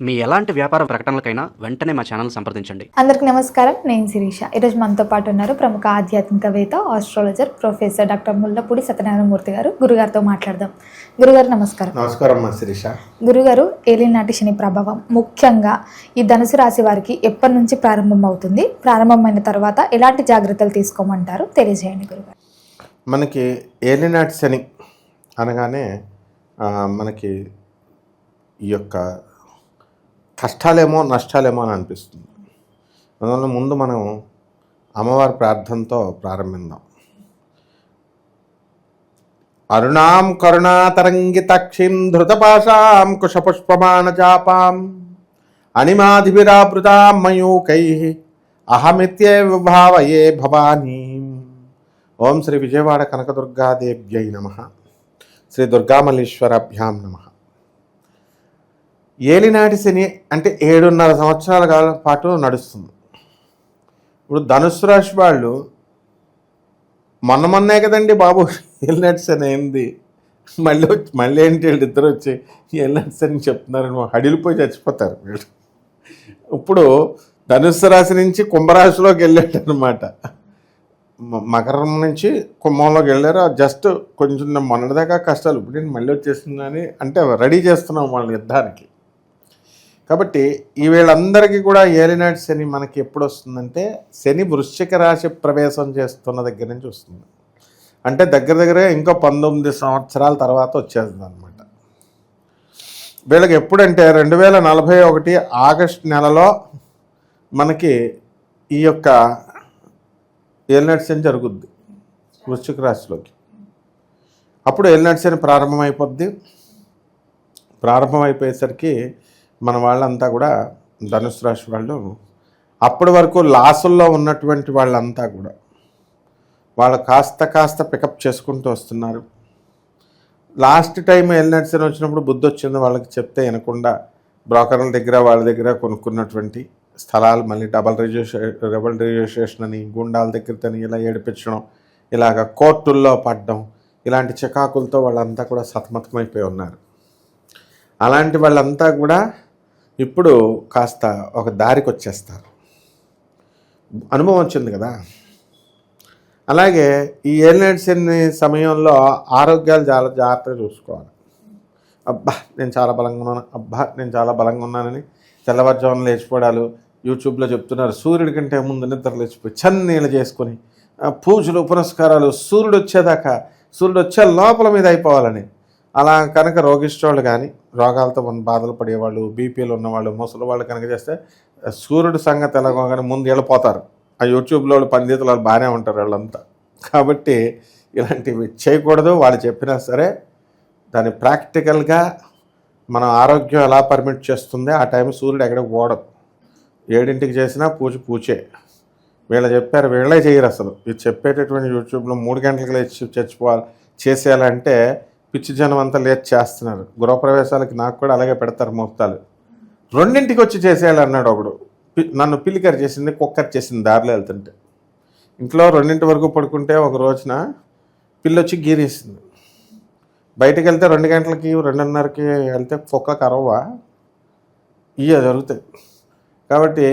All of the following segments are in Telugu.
మీ ఎలాంటి వ్యాపార ప్రకటనలకైనా వెంటనే మా ఛానల్ సంప్రదించండి. అందరికీ నమస్కారం. నేను శిరీష. ఈరోజు మనతో పాటు ఉన్నారు ప్రముఖ ఆధ్యాత్మికవేత్త, astrologer professor doctor Mullapudi Satyanarayana Murthy గారు. గురుగారితో మాట్లాడదాం. గురుగారు నమస్కారం. నమస్కారం అమ్మా శిరీష. గురుగారు, ఏలినాటి శని ప్రభావం ముఖ్యంగా ఈ ధనుసు రాశి వారికి ఎప్పటి నుంచి ప్రారంభం అవుతుంది? ప్రారంభమైన తర్వాత ఎలాంటి జాగ్రత్తలు తీసుకోమంటారు తెలియజేయండి గురుగారు. మనకి ఏలినాటి శని అనగానే మనకి ఈ యొక్క కష్టాలేమో నష్టాలేమో అని అనిపిస్తుంది. అందువల్ల ముందు మనం అమ్మవారి ప్రార్థనతో ప్రారంభిద్దాం. అరుణాం కరుణాతరంగితాక్షిం ధృతపాశాం కుశపుష్పమానజాపాం అణిమాధిభిరావృతాం మయూకైః అహమిత్యేవ విభావయే భవానీం. ఓం శ్రీ విజయవాడ కనకదుర్గాదేవ్యై నమః. శ్రీ దుర్గామల్లీశ్వరాభ్యాం నమః. ఏలినాటి శని అంటే 7.5 సంవత్సరాల కాలం పాటు నడుస్తుంది. ఇప్పుడు ధనుస్సు రాశి వాళ్ళు మొన్నే కదండి బాబు ఏలినాటి శని అయింది, మళ్ళీ ఏంటి వీళ్ళు ఇద్దరు వచ్చి ఏలినాటి శని చెప్తున్నారని హడిలిపోయి చచ్చిపోతారు వీళ్ళు. ఇప్పుడు ధనుస్సు రాశి నుంచి కుంభరాశిలోకి వెళ్ళాడు అనమాట. మకరం నుంచి కుంభంలోకి వెళ్ళారు. జస్ట్ కొంచెం మొన్నటిదాకా కష్టాలు, ఇప్పుడు నేను మళ్ళీ వచ్చేస్తుందని అంటే రెడీ చేస్తున్నాం వాళ్ళ యుద్ధానికి. కాబట్టి ఈ వీళ్ళందరికీ కూడా ఏలినాటి శని మనకి ఎప్పుడు వస్తుందంటే శని వృశ్చిక రాశి ప్రవేశం చేస్తున్న దగ్గర నుంచి వస్తుంది. అంటే దగ్గర ఇంకో 19 సంవత్సరాల తర్వాత వచ్చేస్తుంది అనమాట. వీళ్ళకి ఎప్పుడంటే 2041 ఆగస్టు నెలలో మనకి ఈ యొక్క ఏలినాటి శని జరుగుద్ది వృశ్చిక రాశిలోకి. అప్పుడు ఏలినాటి శని ప్రారంభమైపోయేసరికి మన వాళ్ళంతా కూడా ధనుసు రాశి వాళ్ళు అప్పటి వరకు లాసుల్లో ఉన్నటువంటి వాళ్ళంతా కూడా వాళ్ళు కాస్త పికప్ చేసుకుంటూ వస్తున్నారు. లాస్ట్ టైం ఏలినాటి శని వచ్చినప్పుడు బుద్ధి వచ్చింది వాళ్ళకి, చెప్తే వినకుండా బ్రోకర్ల దగ్గర వాళ్ళ దగ్గర కొనుక్కున్నటువంటి స్థలాలు మళ్ళీ డబల్ రిజిస్ట్రేషన్ అని గుండాల దగ్గరతోని ఇలా ఏడిపించడం, ఇలాగ కోర్టుల్లో పడడం, ఇలాంటి చికాకులతో వాళ్ళంతా కూడా సతమతమైపోయి ఉన్నారు. అలాంటి వాళ్ళంతా కూడా ఇప్పుడు కాస్త ఒక దారికి వచ్చేస్తారు. అనుభవం వచ్చింది కదా. అలాగే ఈ ఏలినాటి శని సమయంలో ఆరోగ్యాలు చాలా జాగ్రత్తగా చూసుకోవాలి. నేను చాలా బలంగా ఉన్నానని తెల్లవారుజామున లేచిపోవడాలు యూట్యూబ్లో చెప్తున్నారు. సూర్యుడి కంటే ముందు నిద్ర లేచిపోయి చన్నీళ్ళు చేసుకొని పూజలు పునస్కారాలు సూర్యుడు వచ్చే లోపల మీద అయిపోవాలని. అలా కనుక రోగిష్టోళ్ళు కానీ రోగాలతో బాధలు పడేవాళ్ళు, బీపీలు ఉన్నవాళ్ళు, ముసలి వాళ్ళు కనుక చేస్తే సూర్యుడు సంగతి ఎలాగోగానే ముందు వెళ్ళిపోతారు. ఆ యూట్యూబ్లో పండితులు వాళ్ళు బాగానే ఉంటారు వాళ్ళంతా. కాబట్టి ఇలాంటివి చేయకూడదు. వాళ్ళు చెప్పినా సరే దాన్ని ప్రాక్టికల్గా మన ఆరోగ్యం ఎలా పర్మిట్ చేస్తుంది ఆ టైం సూర్యుడు ఎక్కడికి పోవడం. 7ంటికి చేసినా పూచే. వీళ్ళు చెప్పారు, వీళ్ళే చేయరు అసలు. ఇది చెప్పేటటువంటి యూట్యూబ్లో 3 గంటలకు లేచి చేసేయాలంటే పిచ్చి జనం అంతా లేచి చేస్తున్నారు. గృహప్రవేశాలకి నాకు కూడా అలాగే పెడతారు ముహూర్తాలు. 2ంటికి వచ్చి చేసేయాలి అన్నాడు ఒకడు. నన్ను పిల్లికర్ చేసింది, కుక్కర్ చేసింది దారిలో వెళ్తుంటే. ఇంట్లో 2 వరకు పడుకుంటే ఒక రోజున పిల్లొచ్చి గీరేసింది. బయటకు వెళ్తే 2 గంటలకి 2:30కి వెళ్తే కుక్క కరవా ఇవి జరుగుతాయి. కాబట్టి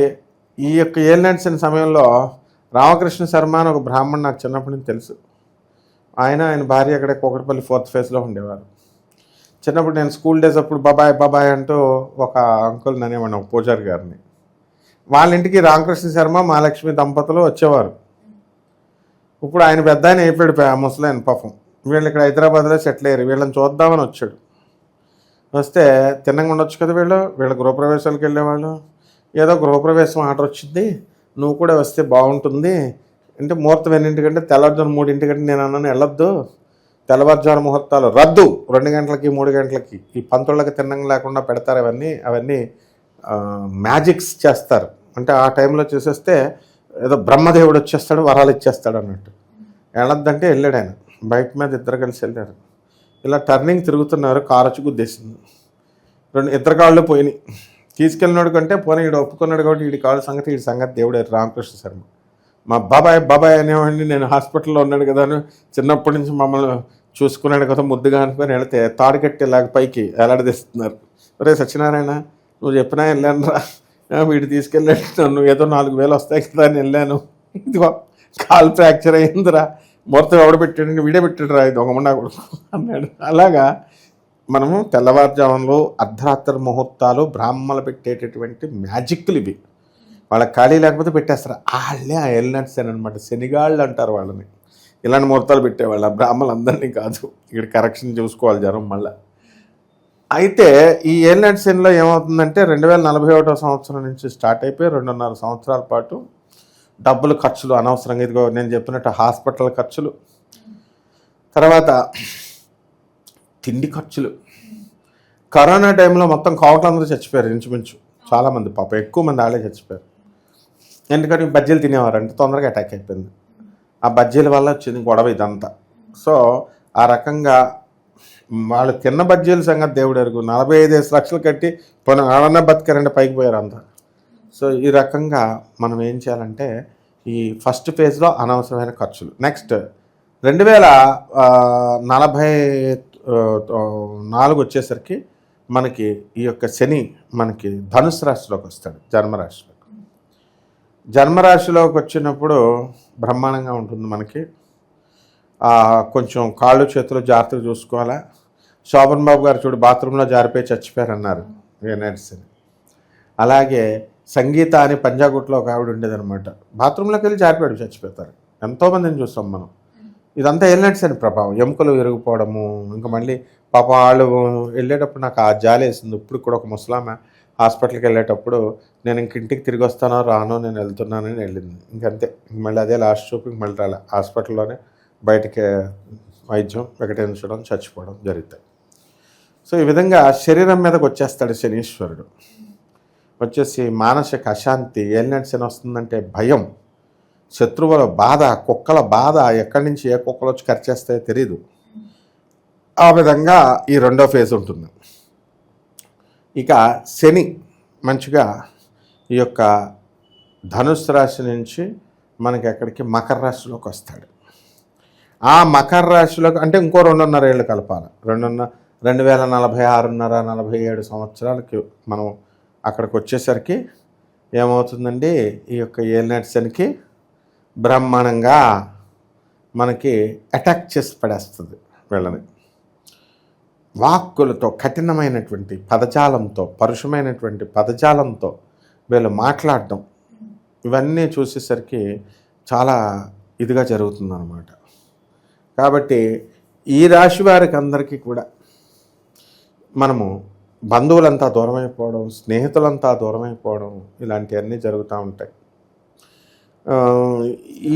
ఈ యొక్క ఏలినాటి శని సమయంలో రామకృష్ణ శర్మ అని ఒక బ్రాహ్మణ్ నాకు చిన్నప్పటి నుంచి తెలుసు. ఆయన భార్య అక్కడే కోకటపల్లి 4th ఫేజ్లో ఉండేవారు. చిన్నప్పుడు నేను స్కూల్ డేస్ అప్పుడు బాబాయ్ అంటూ ఒక అంకుల్ అనేవాడిని, ఒక పూజారి గారిని. వాళ్ళ ఇంటికి రామకృష్ణ శర్మ మహాలక్ష్మి దంపతులు వచ్చేవారు. ఇప్పుడు ఆయన పెద్ద ఆయన అయిపోయాడు, ముసలాయన పాపం. వీళ్ళు ఇక్కడ హైదరాబాద్లో సెటిల్ అయ్యారు. వీళ్ళని చూద్దామని వచ్చాడు. వస్తే తిన్నగా ఉండొచ్చు కదా వీళ్ళ గృహప్రవేశాలకు వెళ్ళేవాళ్ళు. ఏదో గృహప్రవేశం ఆర్డర్ వచ్చింది, నువ్వు కూడా వస్తే బాగుంటుంది అంటే ముహూర్తం 8ంటికంటే తెల్లవారుజాము 3ంటికంటే నేను అన్నాను వెళ్ళొద్దు, తెల్లవారుజాము ముహూర్తాలు రద్దు. 2 గంటలకి 3 గంటలకి ఈ పంతుళ్ళకి తిన్నంగా లేకుండా పెడతారు. అవన్నీ మ్యాజిక్స్ చేస్తారు. అంటే ఆ టైంలో చేసేస్తే ఏదో బ్రహ్మదేవుడు వచ్చేస్తాడు, వరాలు ఇచ్చేస్తాడు అన్నట్టు. వెళ్ళొద్దంటే వెళ్ళాడు ఆయన. బైక్ మీద ఇద్దరు కలిసి వెళ్ళారు. ఇలా టర్నింగ్ తిరుగుతున్నారు, కారు వచ్చి గుద్దేసింది. ఇద్దరు కాళ్ళు పోయినాయి. తీసుకెళ్ళినాడు కంటే పోనీ వీడు ఒప్పుకున్నాడు కాబట్టి వీడి సంగతి దేవుడే రామకృష్ణ శర్మ. మా బాబాయ్ అనేవాడిని నేను హాస్పిటల్లో ఉన్నాడు కదా అని చిన్నప్పటి నుంచి మమ్మల్ని చూసుకున్నాడు కదా ముద్దుగా అనుకుని వెళితే తాడు కట్టేలాగా పైకి ఎలాడదీస్తున్నారు. ఒరే సత్యనారాయణ నువ్వు చెప్పినా వెళ్ళాను రా, వీడు తీసుకెళ్ళాడు నన్ను, ఏదో 4,000 వస్తాయి కదా అని వెళ్ళాను, ఇదిగో కాలు ఫ్రాక్చర్ అయిందిరా, మొత్తం ఎవడ పెట్టాడు, వీడే పెట్టాడు రా, ఇది దొంగమండా కొడుకు అన్నాడు. అలాగా మనము తెల్లవారుజాములు అర్ధరాత్రి ముహూర్తాలు బ్రాహ్మణులు పెట్టేటటువంటి మ్యాజిక్లు ఇవి. వాళ్ళకి ఖాళీ లేకపోతే పెట్టేస్తారు. వాళ్ళే ఆ ఎల్నట్స్ అని అనమాట, శనిగాళ్ళు అంటారు వాళ్ళని. ఇలాంటి ముహూర్తాలు పెట్టేవాళ్ళు, ఆ బ్రాహ్మణులు అందరినీ కాదు. ఇక్కడ కరెక్షన్ చూసుకోవాలి జనం మళ్ళీ. అయితే ఈ ఎల్నట్స్లో ఏమవుతుందంటే 2041 సంవత్సరం నుంచి స్టార్ట్ అయిపోయి 2.5 సంవత్సరాల పాటు డబ్బులు ఖర్చులు అనవసరంగా, ఇదిగో నేను చెప్పినట్టు హాస్పిటల్ ఖర్చులు, తర్వాత తిండి ఖర్చులు. కరోనా టైంలో మొత్తం కోట్లందరూ చచ్చిపోయారు ఇంచుమించు, చాలామంది పాపం, ఎక్కువ మంది వాళ్ళే చచ్చిపోయారు. ఎందుకంటే బజ్జీలు తినేవారంటే తొందరగా అటాక్ అయిపోయింది. ఆ బజ్జీల వల్ల వచ్చింది గొడవ ఇదంతా. సో ఆ రకంగా వాళ్ళు తిన్న బజ్జీల సంగతి దేవుడు ఎరుగు. 45 లక్షలు కట్టి పోనీ ఆడన్నా బతికారంటే పైకి పోయారు అంతా. సో ఈ రకంగా మనం ఏం చేయాలంటే ఈ ఫస్ట్ ఫేజ్లో అనవసరమైన ఖర్చులు. నెక్స్ట్ 2044 వచ్చేసరికి మనకి ఈ యొక్క శని మనకి ధనుసు రాశిలోకి వస్తాడు, జన్మరాశిలోకి. జన్మరాశిలోకి వచ్చినప్పుడు బ్రహ్మాండంగా ఉంటుంది మనకి. కొంచెం కాళ్ళు చేతులు జాగ్రత్తగా చూసుకోవాలా. శోభన్ బాబు గారు చూడు బాత్రూంలో జారిపోయి చచ్చిపోయారన్నారు ఎనర్సీని. అలాగే సంగీత అని పంజాగుట్లో ఒక ఆవిడ ఉండేదన్నమాట, బాత్రూంలోకి వెళ్ళి జారిపోయాడు, చచ్చిపోతారు. ఎంతోమందిని చూస్తాం మనం. ఇదంతా ఎల్నట్స్ అని ప్రభావం, ఎముకలు విరిగిపోవడము. ఇంకా మళ్ళీ పాప వాళ్ళు వెళ్ళేటప్పుడు నాకు ఆ జాలి వేసింది. ఇప్పుడు కూడా ఒక ముసలామె హాస్పిటల్కి వెళ్ళేటప్పుడు నేను ఇంక ఇంటికి తిరిగి వస్తానో రానో నేను వెళ్తున్నానని వెళ్ళింది. ఇంకంతే, మళ్ళీ అదే లాస్ట్ చూపు, మళ్ళీ రాలే. హాస్పిటల్లోనే బయటకి వైద్యం వికటించడం, చచ్చిపోవడం జరుగుతాయి. సో ఈ విధంగా శరీరం మీదకి వచ్చేస్తాడు శనీశ్వరుడు. వచ్చేసి మానసిక అశాంతి, ఎల్నట్స్ అని వస్తుందంటే భయం, శత్రువుల బాధ, కుక్కల బాధ, ఎక్కడి నుంచి ఏ కుక్కలు వచ్చి ఖర్చేస్తాయో తెలీదు. ఆ విధంగా ఈ రెండో ఫేజ్ ఉంటుంది. ఇక శని మంచిగా ఈ యొక్క ధనుసు రాశి నుంచి మనకి ఎక్కడికి మకర రాశిలోకి వస్తాడు. ఆ మకర రాశిలోకి అంటే ఇంకో 2.5 ఏళ్ళు కలపాలి. 2046 సంవత్సరాలకి మనం అక్కడికి వచ్చేసరికి ఏమవుతుందండి, ఈ యొక్క ఏలినాటి శనికి బ్రహ్మాండంగా మనకి అటాక్ చేసి పడేస్తుంది వీళ్ళని. వాక్కులతో, కఠినమైనటువంటి పదజాలంతో, పరుషమైనటువంటి పదజాలంతో వీళ్ళు మాట్లాడటం, ఇవన్నీ చూసేసరికి చాలా ఇదిగా జరుగుతుందన్నమాట. కాబట్టి ఈ రాశి వారికి అందరికీ కూడా మనము బంధువులంతా దూరమైపోవడం, స్నేహితులంతా దూరమైపోవడం, ఇలాంటివన్నీ జరుగుతూ ఉంటాయి.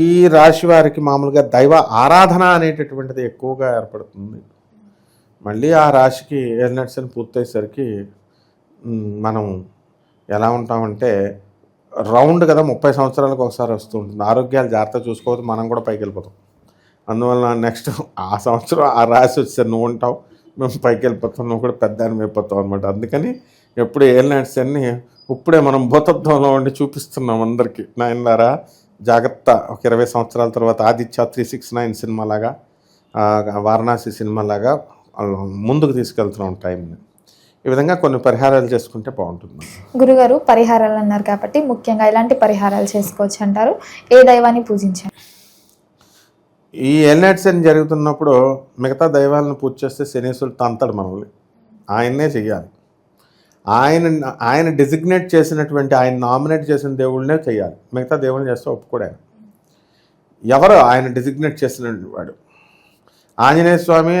ఈ రాశి వారికి మామూలుగా దైవ ఆరాధన అనేటటువంటిది ఎక్కువగా ఏర్పడుతుంది. మళ్ళీ ఆ రాశికి ఎల్నట్స్ పూర్తయ్యేసరికి మనం ఎలా ఉంటామంటే రౌండ్ కదా, 30 సంవత్సరాలకు ఒకసారి వస్తూ ఉంటుంది. ఆరోగ్యాలు జాగ్రత్త చూసుకోవద్దు, మనం కూడా పైకి వెళ్ళిపోతాం. అందువల్ల నెక్స్ట్ ఆ సంవత్సరం ఆ రాశి వచ్చేసరి నువ్వు ఉంటావు, మేము పైకి వెళ్ళిపోతాం, నువ్వు కూడా పెద్ద అని అయిపోతావు అనమాట. అందుకని ఎప్పుడు ఏలినాట్స్ అన్ని ఇప్పుడే మనం భూతత్వంలో ఉండి చూపిస్తున్నాం అందరికీ. నాయనలారా జాగ్రత్త, ఒక 20 సంవత్సరాల తర్వాత ఆదిత్య 369 సినిమాలాగా, వారణాసి సినిమాలాగా ముందుకు తీసుకెళ్తున్నాం టైంని. ఈ విధంగా కొన్ని పరిహారాలు చేసుకుంటే బాగుంటుంది. గురుగారు పరిహారాలు అన్నారు కాబట్టి ముఖ్యంగా ఎలాంటి పరిహారాలు చేసుకోవచ్చు అంటారు? ఏ దైవాన్ని పూజించాలి? ఈ ఎల్నట్స్ అని జరుగుతున్నప్పుడు మిగతా దైవాలను పూజ చేస్తే శనీశ్వరుడు తంతాడు మనల్ని. ఆయన్నే చెయ్యాలి. ఆయన డిజిగ్నేట్ చేసినటువంటి, ఆయన నామినేట్ చేసిన దేవుళ్ళనే చేయాలి. మిగతా దేవుళ్ళని చేస్తే ఒప్పుకోడు. ఎవరు ఆయన డిజిగ్నేట్ చేసిన వాడు? ఆంజనేయ స్వామి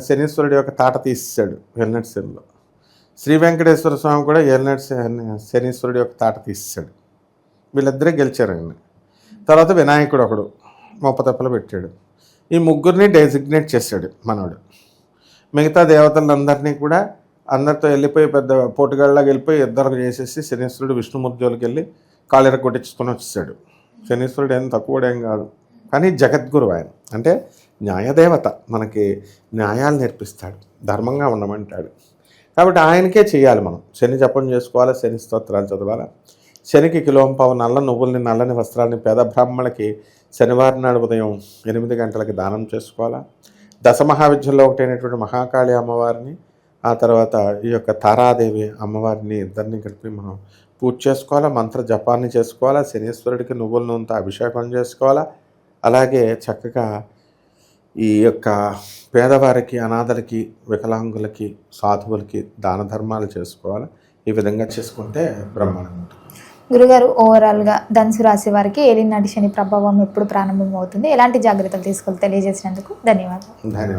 శనీశ్వరుడు యొక్క తాట తీసేశాడు ఎల్నట్స్లో. శ్రీ వెంకటేశ్వర స్వామి కూడా శనీశ్వరుడు యొక్క తాట తీసేశాడు. వీళ్ళిద్దరే గెలిచారు ఆయన. తర్వాత వినాయకుడు ఒకడు మొప్పతప్పలు పెట్టాడు. ఈ ముగ్గురిని డెసిగ్నేట్ చేశాడు మనవాడు. మిగతా దేవతలందరినీ కూడా అందరితో వెళ్ళిపోయి పెద్ద పోటుగాళ్ళలాగా వెళ్ళిపోయి ఇద్దరు చేసేసి శనీశ్వరుడు విష్ణుమూర్తి జోలికి వెళ్ళి కాళ్ళెర కొట్టించుకొని వచ్చేసాడు. శనీశ్వరుడు ఏం తక్కువడేం కాదు, కానీ జగద్గురు ఆయన. అంటే న్యాయదేవత, మనకి న్యాయాలు నేర్పిస్తాడు, ధర్మంగా ఉండమంటాడు. కాబట్టి ఆయనకే చేయాలి మనం. శని జపం చేసుకోవాలి, శని స్తోత్రాలు చదవాలి. శనికి కిలోంపావు నల్ల నువ్వుల్ని, నల్లని వస్త్రాలని పేద బ్రాహ్మణులకి శనివారం నాడు ఉదయం 8 గంటలకి దానం చేసుకోవాలా. దశమహావిద్యల్లో ఒకటైనటువంటి మహాకాళి అమ్మవారిని ఆ తర్వాత ఈ యొక్క తారాదేవి అమ్మవారిని ఇద్దరిని కలిపి మనం పూజ చేసుకోవాలా, మంత్ర జపాన్ని చేసుకోవాలా, శనీశ్వరుడికి నువ్వుల నూనెతో అభిషేకం చేసుకోవాలా. అలాగే చక్కగా ఈ యొక్క పేదవారికి, అనాథలకి, వికలాంగులకి, సాధువులకి దాన ధర్మాలు చేసుకోవాలా. ఈ విధంగా చేసుకుంటే బ్రహ్మాండంగా ఉంటుంది. గురుగారు, ఓవరాల్గా ధనుసు రాశి వారికి ఏలినాటి శని ప్రభావం ఎప్పుడు ప్రారంభమవుతుంది, ఎలాంటి జాగ్రత్తలు తీసుకోవాలి తెలియజేసినందుకు ధన్యవాదాలు. ధన్యవాదాలు.